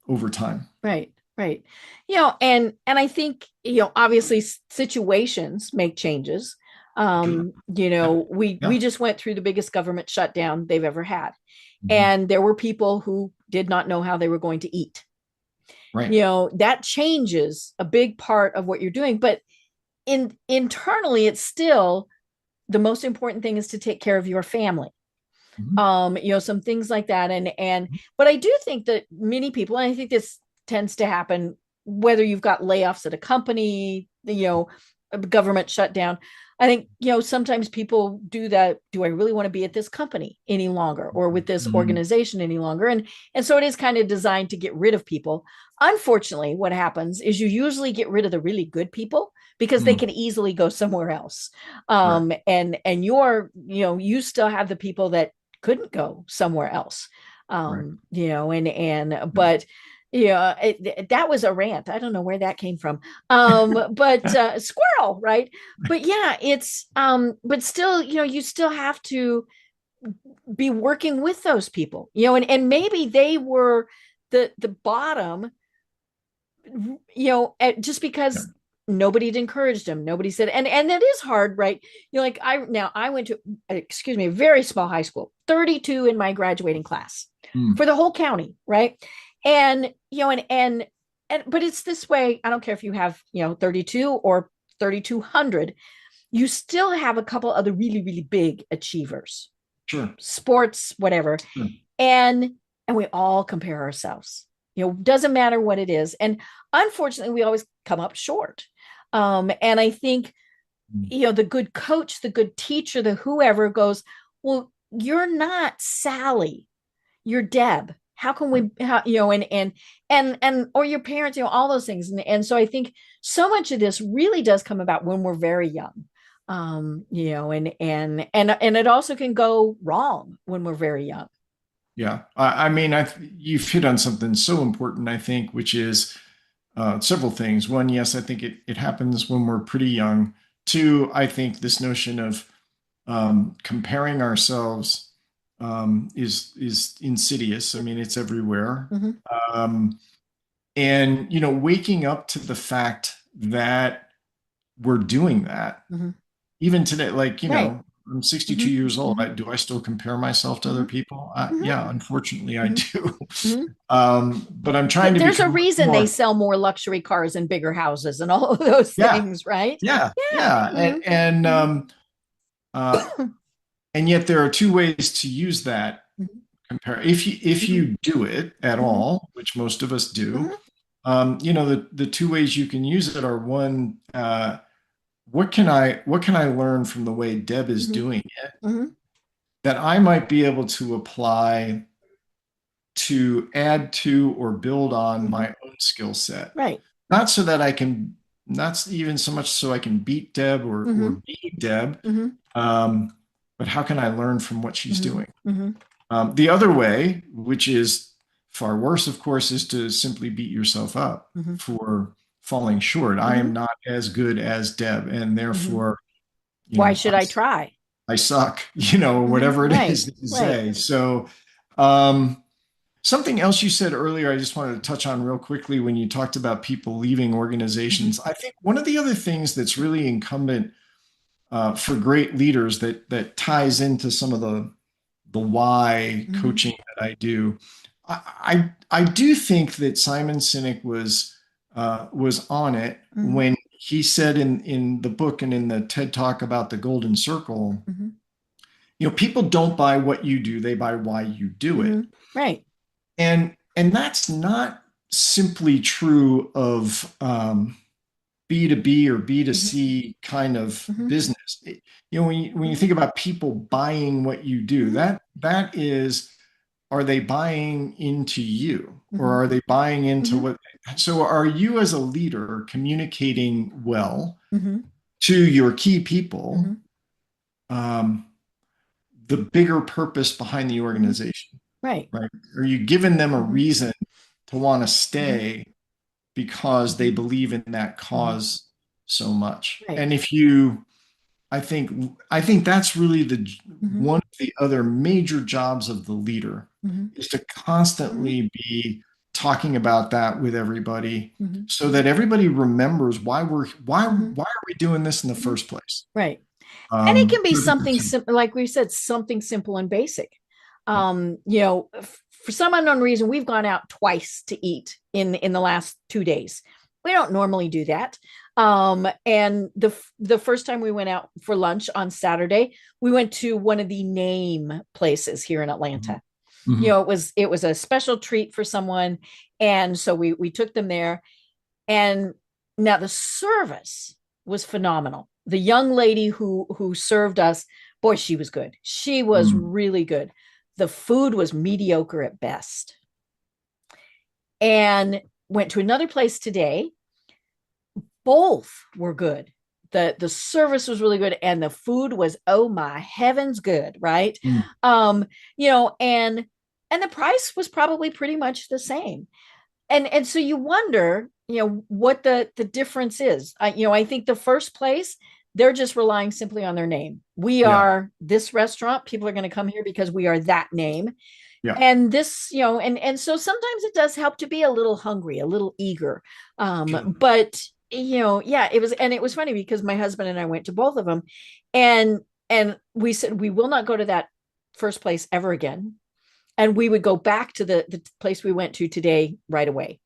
over time. Right. Right. And I think, obviously situations make changes. Yeah, We yeah, just went through the biggest government shutdown they've ever had. mhm. And there were people who did not know how they were going to eat. Right. That changes a big part of what you're doing. But internally, it's still the most important thing is to take care of your family. Mhm. Some things like that. And but I do think that many people, and I think this tends to happen whether you've got layoffs at a company, a government shutdown. I think, sometimes people do that. Do I really want to be at this company any longer or with this Mhm. organization any longer? And so it is kind of designed to get rid of people. Unfortunately, what happens is you usually get rid of the really good people because they Mm. can easily go somewhere else. Right. And you still have the people that couldn't go somewhere else. Right. But that was a rant. I don't know where that came from. But squirrel, right? But yeah, it's but still, you still have to be working with those people, and maybe they were the bottom, just Yeah. because nobody had encouraged them. Nobody said, and it is hard, right? Like I went to, excuse me, a very small high school, 32 in my graduating class Mm. for the whole county, right? And and but it's this way. I don't care if you have 32 or 3,200, you still have a couple other really, really big achievers, Sure. sports, whatever. Sure. And we all compare ourselves. Doesn't matter what it is. And unfortunately, we always come up short. And I think, Mm. the good coach, the good teacher, the whoever goes, well, you're not Sally, you're Deb. How can we, or your parents, all those things. And so I think so much of this really does come about when we're very young. And it also can go wrong when we're very young. Yeah. I mean, you've hit on something so important, I think, which is several things. One, yes, I think it happens when we're pretty young. Two, I think this notion of comparing ourselves is insidious. I mean, it's everywhere. Mhm. Um, and waking up to the fact that we're doing that, Mhm. even today, like, Right. I'm 62 Mhm. years old. Mhm. Do I still compare myself to other Mhm. people? Mhm. Yeah, unfortunately, I Mhm. do. Mhm. But I'm trying to There's a become much reason they more. sell more luxury cars and bigger houses and all of those Yeah, things, right? yeah, Yeah. yeah, Mhm. and Mhm. uh, and yet there are two ways to use that Mhm. compare. If Mhm. you do it at Mhm. all, which most of us do, Mhm. the two ways you can use it are: one, what can I learn from the way Deb is Mhm. doing it Mhm. that I might be able to apply to add to or build on Mhm. my own skill set? Right. Not so that I can, not even so much so I can beat Deb or Mhm. be Deb, Mhm. um, but how can I learn from what she's Mhm. doing? Mhm. The other way, which is far worse, of course, is to simply beat yourself up Mhm. for falling short. I am Mhm. not as good as Deb, and Mhm. therefore, you Why know, should I try? I suck, Mhm. whatever it Right. is that you Right. say. So, um, something else you said earlier, I just wanted to touch on real quickly when you talked about people leaving Mhm. organizations. I think one of the other things that's really incumbent for great leaders that ties into some of the why Mhm. coaching that I do. I do think that Simon Sinek was on it Mhm. when he said in the book and in the TED Talk about the golden circle, Mhm. people don't buy what you do, they buy why you do it. Mhm. Right. And that's not simply true of B2B or Mhm. B2C kind of Mhm. business. When you Mhm. think about people buying what you do, Mhm. that is, are they buying into you or Mhm. are they buying into Mhm. what? So are you as a leader communicating well Mhm. to your key people, Mhm. um, the bigger purpose behind the Mhm. organization, Right. right? Are you giving them a Mhm. reason to want to Mhm. stay because they Mhm. believe in that Mhm. cause so much? Right. And if you, I think that's really the Mhm. one of the other major jobs of the leader Mhm. is to Mhm. constantly be talking about that with everybody Mhm. so that everybody remembers Mhm. why are we doing this in the Mhm. first place? Right. And it can be So I think something that's- simple, like we said, something simple and basic. For some unknown reason, we've gone out twice to eat in the last 2 days. We don't normally do that. And the first time we went out for lunch on Saturday, we went to one of the name places here in Mhm. Atlanta. Mhm. It was a special treat for someone, and so we took them there. And now the service was phenomenal. The young lady who served us, boy, she was good. She was really good. The food was mediocre at best. And went to another place today. Both were good. The service was really good, and the food was, oh my heavens, good, right? You know, and the price was probably pretty much the same. And so you wonder, you know, what the difference is. You know, I think the first place, they're just relying simply on their name. We are this restaurant. People are going to come here because we are that name. Yeah. And this, you know, and so sometimes it does help to be a little hungry, a little eager. But you know, yeah, it was funny because my husband and I went to both of them, and we said we will not go to that first place ever again. And we would go back to the place we went to today right away.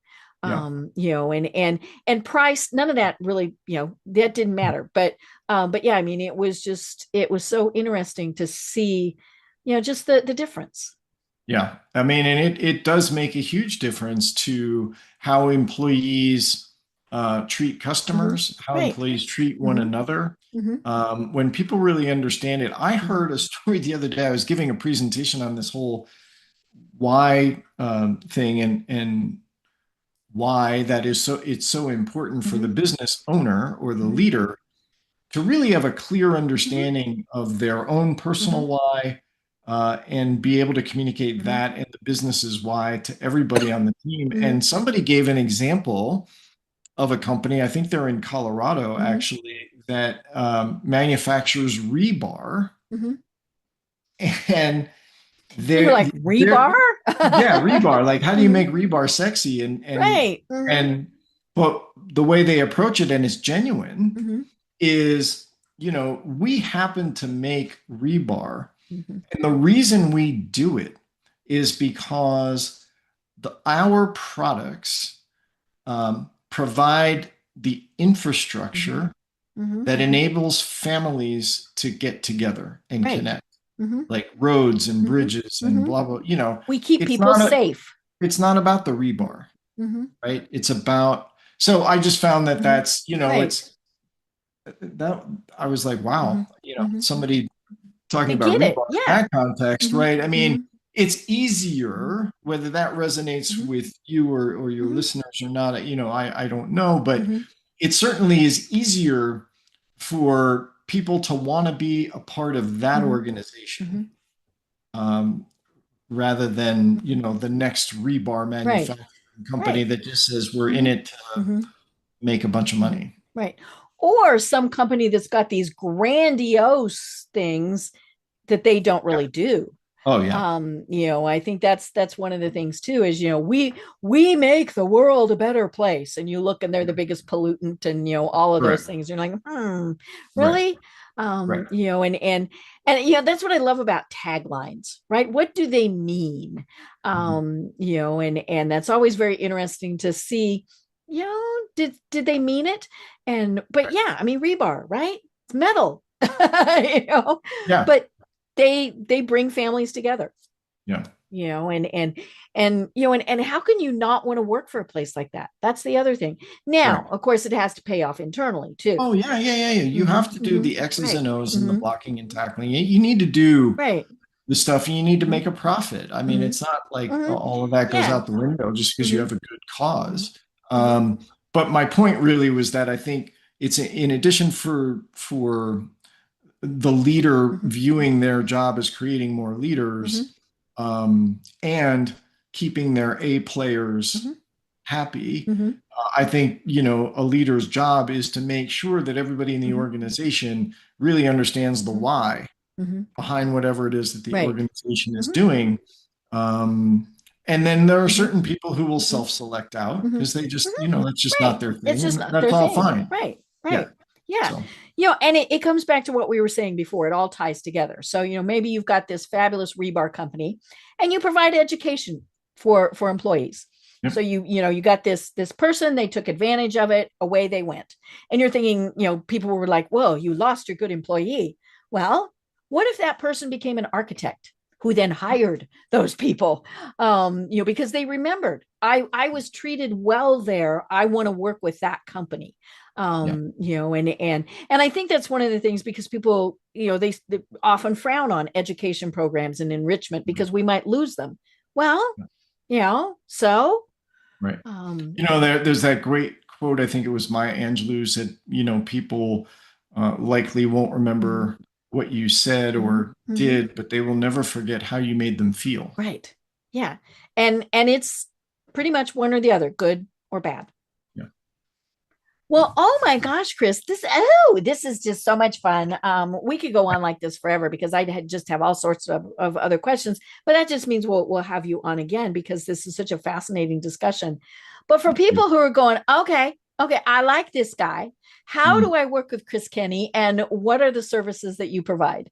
You know, and price, none of that really, you know, that didn't matter. But yeah, I mean, it was so interesting to see, you know, just the difference. Yeah. I mean, and it does make a huge difference to how employees treat customers, how Right. employees treat one another. When people really understand it. I heard a story the other day. I was giving a presentation on this whole why thing and why that is it's so important for the business owner or the leader to really have a clear understanding of their own personal why and be able to communicate that and the business's why to everybody on the team. And somebody gave an example of a company, I think they're in Colorado actually, that manufactures rebar. And You're like, rebar? Yeah, rebar. Like, how do you make rebar sexy? Right. But the way they approach it, and it's genuine, is, you know, we happen to make rebar. And the reason we do it is because our products provide the infrastructure that enables families to get together and connect. Like roads and bridges and blah, blah, you know. We keep people safe. It's not about the rebar, right? It's about, so I just found that that's, you know, it's that I was like, wow, you know, somebody talking about rebar in that context, right? I mean, it's easier, whether that resonates with you or your listeners or not, you know, I don't know, but it certainly is easier for people to want to be a part of that organization rather than, you know, the next rebar manufacturing company that just says we're in it to make a bunch of money. Right. Or some company that's got these grandiose things that they don't really do. Oh yeah. You know, I think that's one of the things too, is, you know, we make the world a better place, and you look and they're the biggest pollutant and, you know, all of those things. You're like, really? You know, and you know, that's what I love about taglines, right? What do they mean? You know, and that's always very interesting to see, you know, did they mean it? But yeah, I mean, rebar, right? It's metal. You know, but they bring families together. You know, and you know, and how can you not want to work for a place like that? That's the other thing. Now, of course, it has to pay off internally too. Oh yeah. You have to do the X's and O's and the blocking and tackling. You need to do the stuff, and you need to make a profit. I mean, it's not like all of that goes out the window just because you have a good cause. But my point really was that I think it's in addition for the leader viewing their job as creating more leaders and keeping their A players happy. I think, you know, a leader's job is to make sure that everybody in the organization really understands the why behind whatever it is that the organization is doing. And then there are certain people who will self-select out because they just, you know, that's just not their thing. It's just not that's their all thing. fine. Yeah. So. You know, and it comes back to what we were saying before. It all ties together. So, you know, maybe you've got this fabulous rebar company and you provide education for employees. So you know, you got this person, they took advantage of it, away they went. And you're thinking, you know, people were like, whoa, you lost your good employee. Well, what if that person became an architect who then hired those people? You know, because they remembered, I was treated well there. I want to work with that company. Yeah. And I think that's one of the things, because people, they often frown on education programs and enrichment because we might lose them. Well, so Right. um There's that great quote. I think it was Maya Angelou said, people likely won't mhm, remember what you said mhm, or mhm. did, but they will never forget how you made them feel. Right. Yeah. And it's pretty much one or the other, good or bad. Yeah. Well, oh my gosh, Chris, this is just so much fun. We could go on like this forever because I had just have all sorts of other questions, but that just means we'll have you on again because this is such a fascinating discussion. But for people who are going, okay, I like this guy. How Mm, do I work with Chris Kenny, and what are the services that you provide?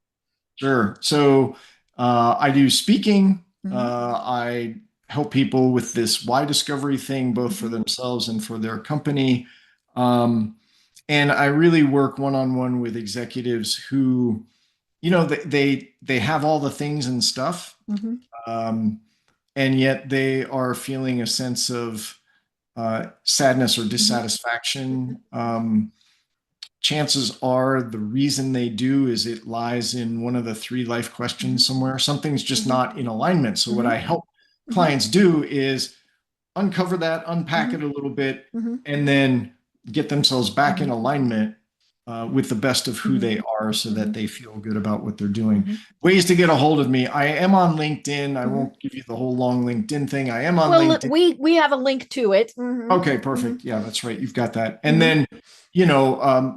sure. So I do speaking. Mhm, I help people with this why discovery thing, both for mhm, themselves and for their company. Um, and I really work one-on-one with executives who, they have all the things and stuff, mhm, um, and yet they are feeling a sense of sadness or mhm, dissatisfaction. Chances are the reason they do is it lies in one of the three life questions mhm, somewhere. Something's just mhm, not in alignment. So, what mhm, I help mhm, clients do is uncover that, unpack mhm, it a little bit, mhm, and then get themselves back in mhm, alignment with the best of who mhm, they are so that mhm, they feel good about what they're doing. mhm, Ways to get a hold of me. I am on LinkedIn. I mhm. won't give you the whole long LinkedIn thing. I am on Well, LinkedIn. we have a link to it. Mhm, Okay, mhm, perfect. Yeah, that's right. You've got that. And mhm, then,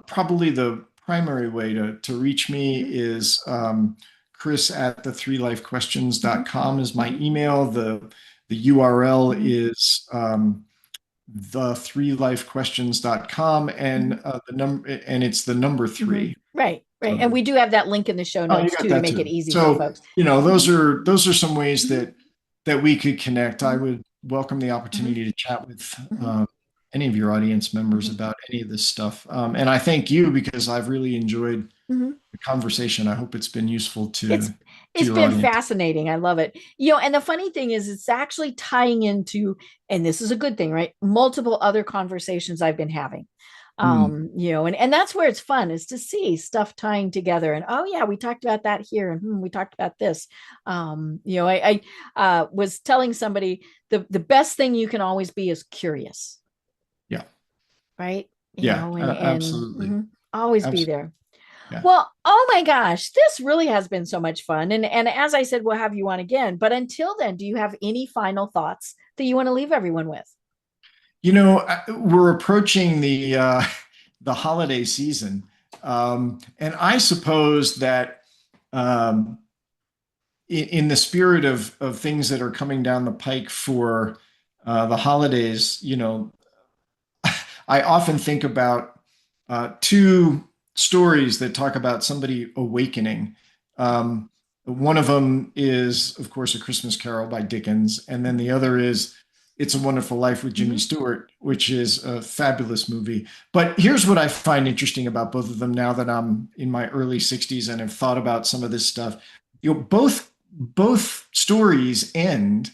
probably the primary way to reach me mhm, is Chris at the three life mhm, questions.com is my mhm, email. The URL mhm, is the three life questions.com, mhm, and it's the number mhm. three. Right, right. And So, we do have that link in the show oh, you notes got too to that make it too. easy for So, folks. those Mhm, are some ways mhm, that we could connect. I mhm, would welcome the mhm, opportunity to chat with mhm, any of your audience members mhm, about any of this stuff. And I thank you because I've really enjoyed mhm. the conversation. I hope it's been useful It's to it's your been audience. fascinating. I love it. And the funny thing is it's actually tying into, and this is a good thing, right? Multiple other conversations I've been having. Mm, And that's where it's fun, is to see stuff tying together. And oh yeah, we talked about that here, and we talked about this. I was telling somebody the best thing you can always be is curious, yeah, right? yeah, And absolutely, always be absolutely. there. Yeah. Well, oh my gosh, this really has been so much fun. And as I said, we'll have you on again. But until then, do you have any final thoughts that you want to leave everyone with? We're approaching the holiday season, and I suppose that um, in the spirit of things that are coming down the pike for the holidays, I often think about two stories that talk about somebody awakening. Um, One of them is, of course, A Christmas Carol by Dickens, and then the other is It's a Wonderful Life with Jimmy Mhm, Stewart, which is a fabulous movie. But here's what I find interesting about both of them now that I'm in my early 60s and have thought about some of this stuff. Both stories end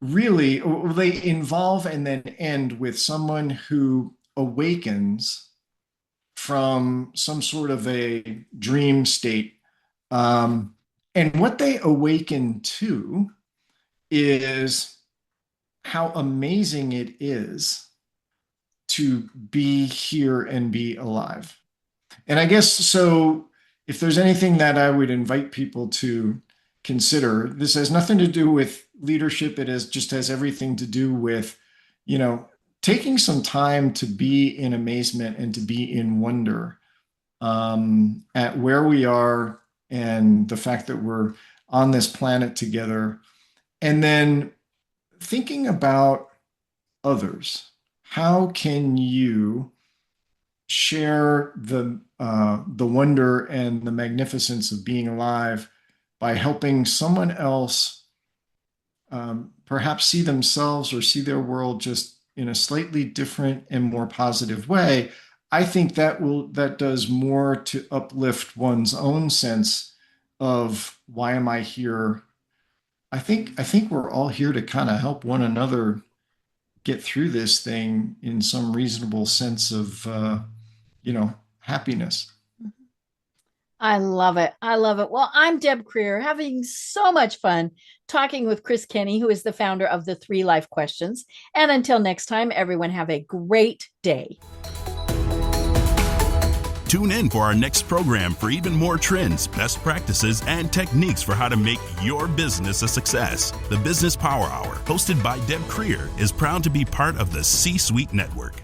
really, they involve and then end with someone who awakens from some sort of a dream state. Um, and what they awaken to is how amazing it is to be here and be alive. And I guess so, if there's anything that I would invite people to consider, this has nothing to do with leadership. Just has everything to do with, you know, taking some time to be in amazement and to be in wonder at where we are and the fact that we're on this planet together. And then thinking about others. How can you share the wonder and the magnificence of being alive by helping someone else perhaps see themselves or see their world just in a slightly different and more positive way? I think that does more to uplift one's own sense of why am I here. I think we're all here to kind of help one another get through this thing in some reasonable sense of, happiness. I love it. I love it. Well, I'm Deb Creer, having so much fun talking with Chris Kenny, who is the founder of the 3 Life Questions. And until next time, everyone have a great day. Tune in for our next program for even more trends, best practices, and techniques for how to make your business a success. The Business Power Hour, hosted by Deb Creer, is proud to be part of the C-Suite Network.